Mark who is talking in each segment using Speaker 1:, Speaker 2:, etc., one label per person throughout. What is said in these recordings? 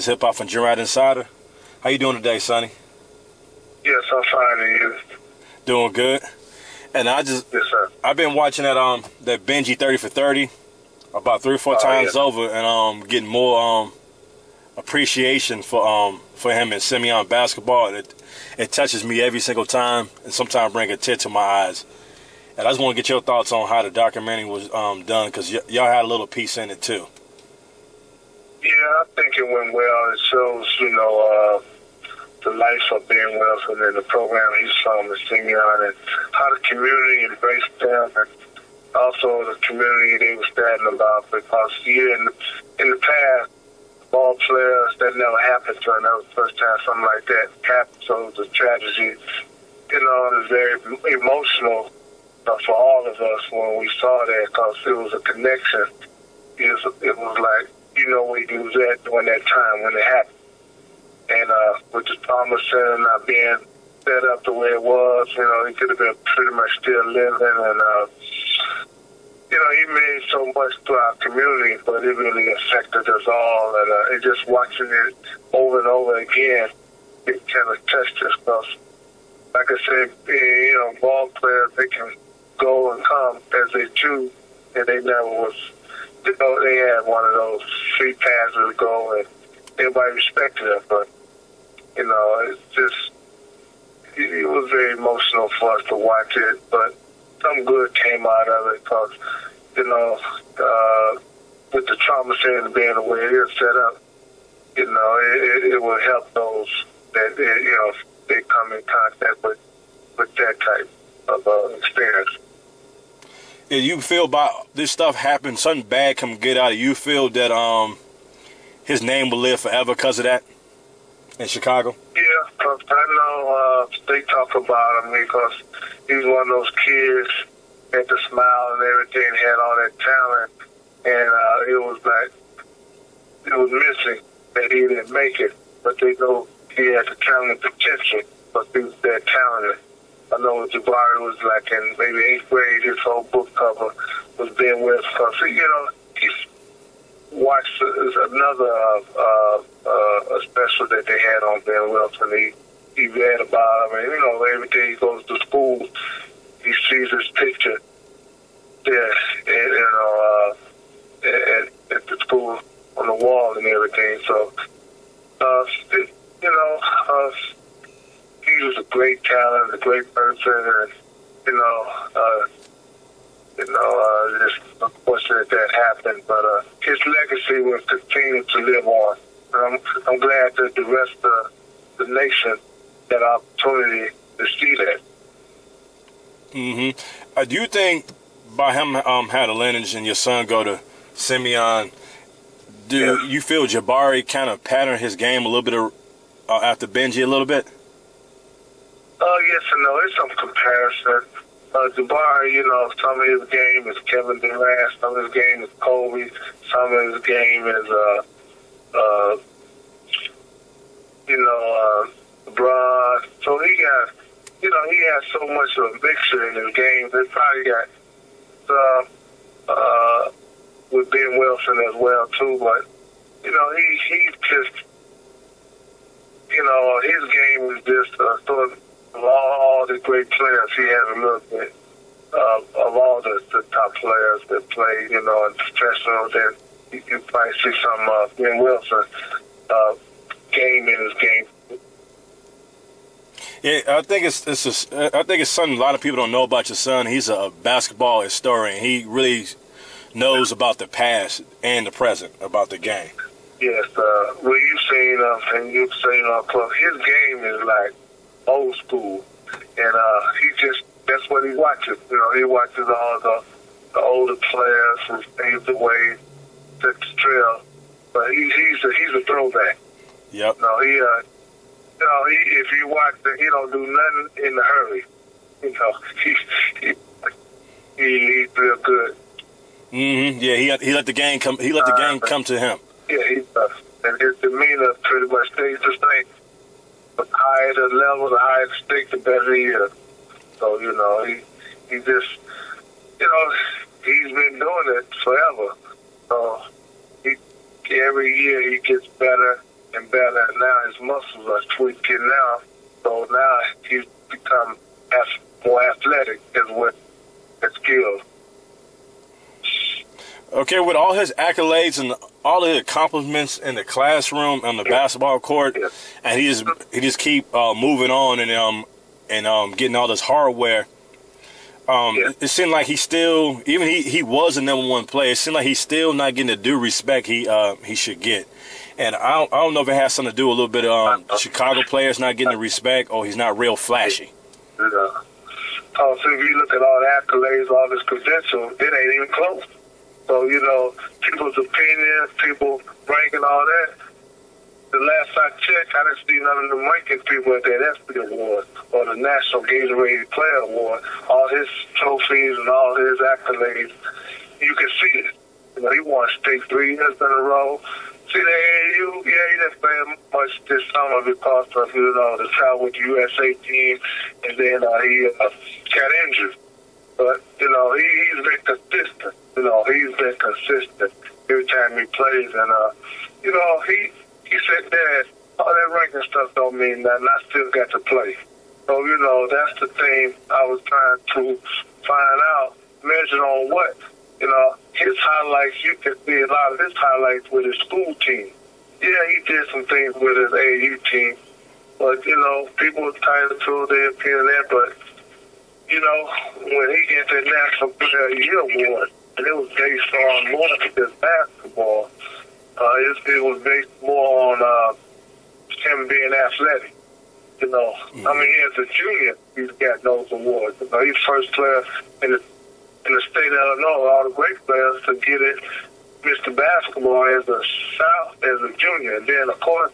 Speaker 1: It's Hip Hop from Gerard Insider. How you doing today, Sonny?
Speaker 2: Yes, I'm fine, and you?
Speaker 1: Doing good. And
Speaker 2: Yes, sir.
Speaker 1: I've been watching that Benji 30 for 30 about 3 or 4 times
Speaker 2: Yeah.
Speaker 1: over, and getting more appreciation for him in Simeon basketball. It touches me every single time, and sometimes bring a tear to my eyes. And I just want to get your thoughts on how the documentary was done, because y'all had a little piece in it too.
Speaker 2: Yeah, I think it went well. It shows, the life of Ben Wilson and the program he's from in Simeon, and how the community embraced them, and also the community they were standing about, because in the past, ball players, that never happened to them. That was the first time something like that happened, so it was a tragedy. It was very emotional for all of us when we saw that, because it was a connection. It was like, where he was at during that time when it happened. And with the trauma center not being set up the way it was, he could have been pretty much still living. And, he made so much to our community, but it really affected us all. And just watching it over and over again, it kind of touched us, because, like I said, ball players, they can go and come as they choose, and they never was, they had one of those free passes to go, and everybody respected it, but, it's just, it was very emotional for us to watch it, but some good came out of it, because, with the trauma center being the way it is set up, it will help those that, they come in contact with that type of experience.
Speaker 1: Yeah, you feel about this stuff happen, something bad come get out of you, feel that his name will live forever because of that in Chicago?
Speaker 2: Yeah, because I know they talk about him because he's one of those kids had the smile and everything, had all that talent, and it was like, it was missing that he didn't make it, but they know he had the talent and potential, but he was that talented. I know Jabari was like in maybe 8th grade, his whole book cover was Ben Wilson, because, he's watched another a special that they had on Ben Wilson. He read about him, and, every day he goes to school, he sees his picture there, and, at the school on the wall and everything. So, he was a great talent, a great person, and, just unfortunate that happened. But his legacy will continue to live on. And I'm glad that the rest of the nation had opportunity to see that.
Speaker 1: Mm-hmm. Do you think by him had a lineage and your son go to Simeon, you feel Jabari kind of patterned his game a little bit after Benji a little bit?
Speaker 2: Yes and no. There's some comparison. Jabari, some of his game is Kevin Durant, some of his game is Kobe, some of his game is, LeBron. So he got, he has so much of a mixture in his game. They probably got with Ben Wilson as well too, but he's just, his game is just sort of all the great players. He has a little bit of all the top players that play, in professional. Then you probably see some Ben Wilson game in his game.
Speaker 1: Yeah, I think it's something a lot of people don't know about your son. He's a basketball historian. He really knows about the past and the present about the game.
Speaker 2: Yes, well, you've seen and you've seen his game is like old school, and that's what he watches. He watches all the older players who paved the way, set the trail. But he's a throwback.
Speaker 1: Yep.
Speaker 2: If you watch it, he don't do nothing in a hurry. He's real good.
Speaker 1: Mm-hmm. Yeah, he let the game come. He let the game come to him.
Speaker 2: Yeah, he does, and his demeanor pretty much stays the same. The higher the level, the higher the stake, the better he is. So he just he's been doing it forever. So every year he gets better his muscles are tweaking now. So now he's become more athletic as well as skilled.
Speaker 1: Okay, with all his accolades and all the accomplishments in the classroom on the basketball court, and he just keep moving on and getting all this hardware. It seemed like he still, even he was the #1 player. It seemed like he's still not getting the due respect he should get. And I don't know if it has something to do with a little bit of Chicago players not getting the respect, or he's not real flashy.
Speaker 2: So if you look at all the accolades, all his credentials, it ain't even close. So, people's opinions, people ranking all that. The last I checked, I didn't see none of them ranking people at that ESPY Award or the National Gatorade Player Award. All his trophies and all his accolades, you can see it. He won state 3 years in a row. See, the AAU, he didn't play much this summer because of, the travel with the USA team, and then he got injured. But, he's been consistent. He's been consistent every time he plays. And, he said that all that ranking stuff don't mean nothing. I still got to play. So, that's the thing I was trying to find out, measure on what. His highlights, you can see a lot of his highlights with his school team. Yeah, he did some things with his AAU team. But, people are entitled to their opinion there. But, when he got that National Player of the Year award, and it was based on more than just basketball, it was based more on him being athletic. I mean, as a junior, he's got those awards. He's the first player in the state of Illinois, all the great players, to get it, Mr. Basketball as a junior. And then, of course,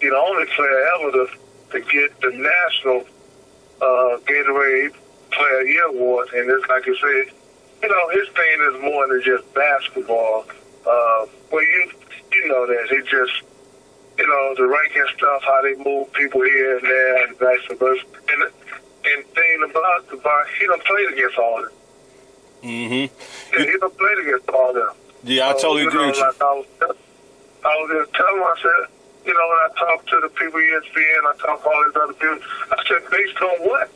Speaker 2: he's the only player ever to get the National Gatorade Player of the Year award. And it's like you said, his thing is more than just basketball. Well, you know that. He just, the ranking stuff, how they move people here and there and vice versa. And thing about he done played against all them.
Speaker 1: Mm-hmm.
Speaker 2: Yeah, he done played against all them.
Speaker 1: Yeah, I totally agree with you.
Speaker 2: Like I was just telling him, I said, when I talk to the people at ESPN, I talk to all these other people, I said, based on what?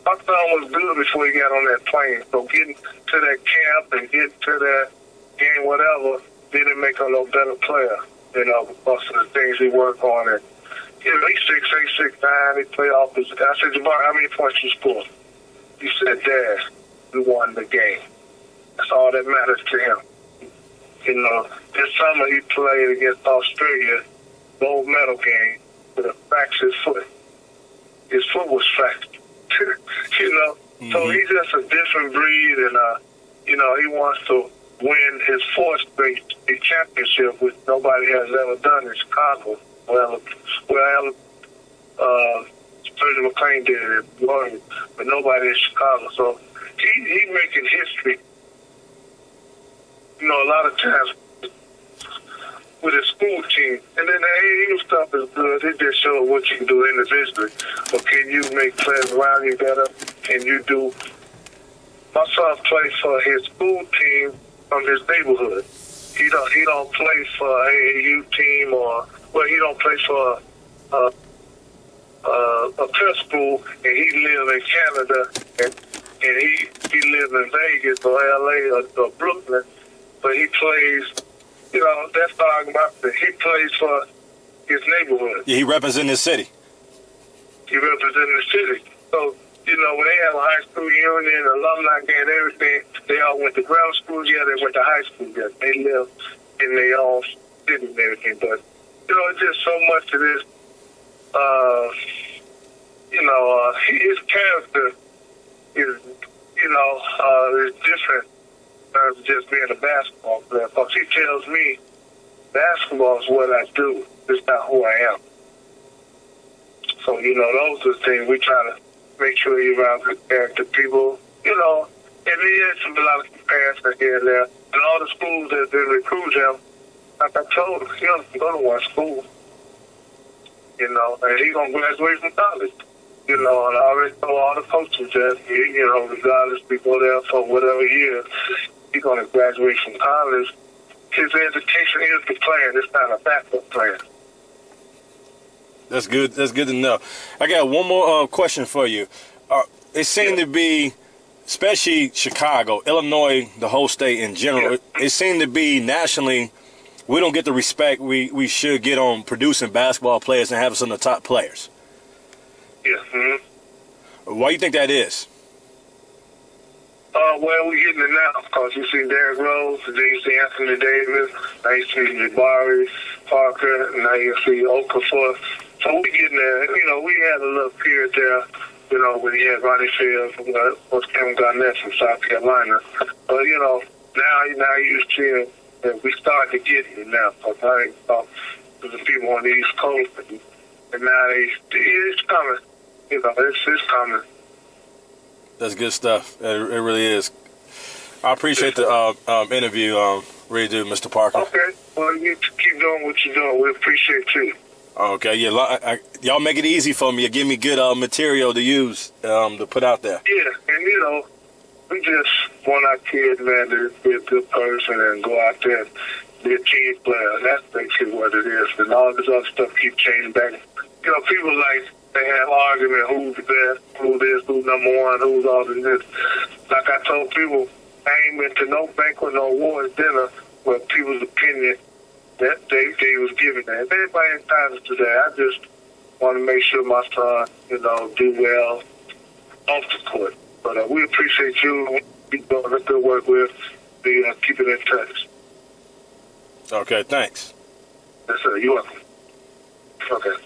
Speaker 2: My son was good before he got on that plane. So getting to that camp and getting to that game, whatever, didn't make him no better player, because of the things he worked on. And, he's 6'8", 6'9", he played opposite. I said, Jabari, how many points you scored? He said, Dad, we won the game. That's all that matters to him. This summer he played against Australia, gold medal game, with a fractured foot. His foot was fractured. So he's just a different breed, and he wants to win his 4th straight championship, which nobody has ever done in Chicago. Well, Sergeant McClain did it, but nobody in Chicago. So he's making history. A lot of times with his school team. And then the AAU stuff is good. It just shows what you can do individually. But can you make players around you better? Can you do... My son plays for his school team from his neighborhood. He don't play for an AAU team he don't play for a prep school, and he lives in Canada, and he lives in Vegas or LA or Brooklyn, but he plays, that's talking about that. He plays for his neighborhood.
Speaker 1: Yeah, he represents his city.
Speaker 2: He represents the city. So, when they have a high school reunion, alumni game, everything, they all went to grammar school together, they went to high school together. They live in their own city and everything. But, it's just so much of this, his character is, is different than just being a basketball player. Because he tells me basketball is what I do. It's not who I am. So, those are the things we try to make sure you're around good character people, and there's a lot of comparison here and there. And all the schools that recruit him, like I told him, he doesn't go to one school, and he's going to graduate from college. And I already told all the coaches that, regardless if we go there for whatever year, he's going to graduate from college. His education is the plan. It's not a backup plan.
Speaker 1: That's good. That's good to know. I got one more question for you. It seemed to be, especially Chicago, Illinois, the whole state in general, it seemed to be nationally, we don't get the respect we should get on producing basketball players and having some of the top players.
Speaker 2: Yeah. Mm-hmm.
Speaker 1: Why do you think that is?
Speaker 2: Well, we're getting it now because you see Derrick Rose, then you see Anthony Davis, now you see Jabari Parker, and now you see Okafor. So we're getting there. You know, we had a little period there, you know, when he had Ronnie Fields, what's Kevin Garnett from South Carolina. But, you know, now you're seeing that we starting to get it now. Because I think the people on the East Coast, and now it's coming. You know, it's coming.
Speaker 1: That's good stuff. It really is. I appreciate the interview. Really do, Mr. Parker.
Speaker 2: Okay. Well, you keep doing what you're doing. We appreciate you.
Speaker 1: Okay. Yeah. Y'all make it easy for me. You give me good material to use to put out there.
Speaker 2: Yeah, and you know, we just want our kids, man, to be a good person and go out there and be a team player. That's basically what it is. And all this other stuff keep changing back. You know, people like. They have argument who's the best, who this, who's number one, who's all of this. Like I told people, I ain't been to no banquet, no awards dinner where people's opinion that they was giving that. If anybody entitled to that, I just want to make sure my son, you know, do well off the court. But we appreciate you. Keep doing the good work with. Keep it in touch.
Speaker 1: Okay, thanks.
Speaker 2: Yes, sir. You're welcome. Okay.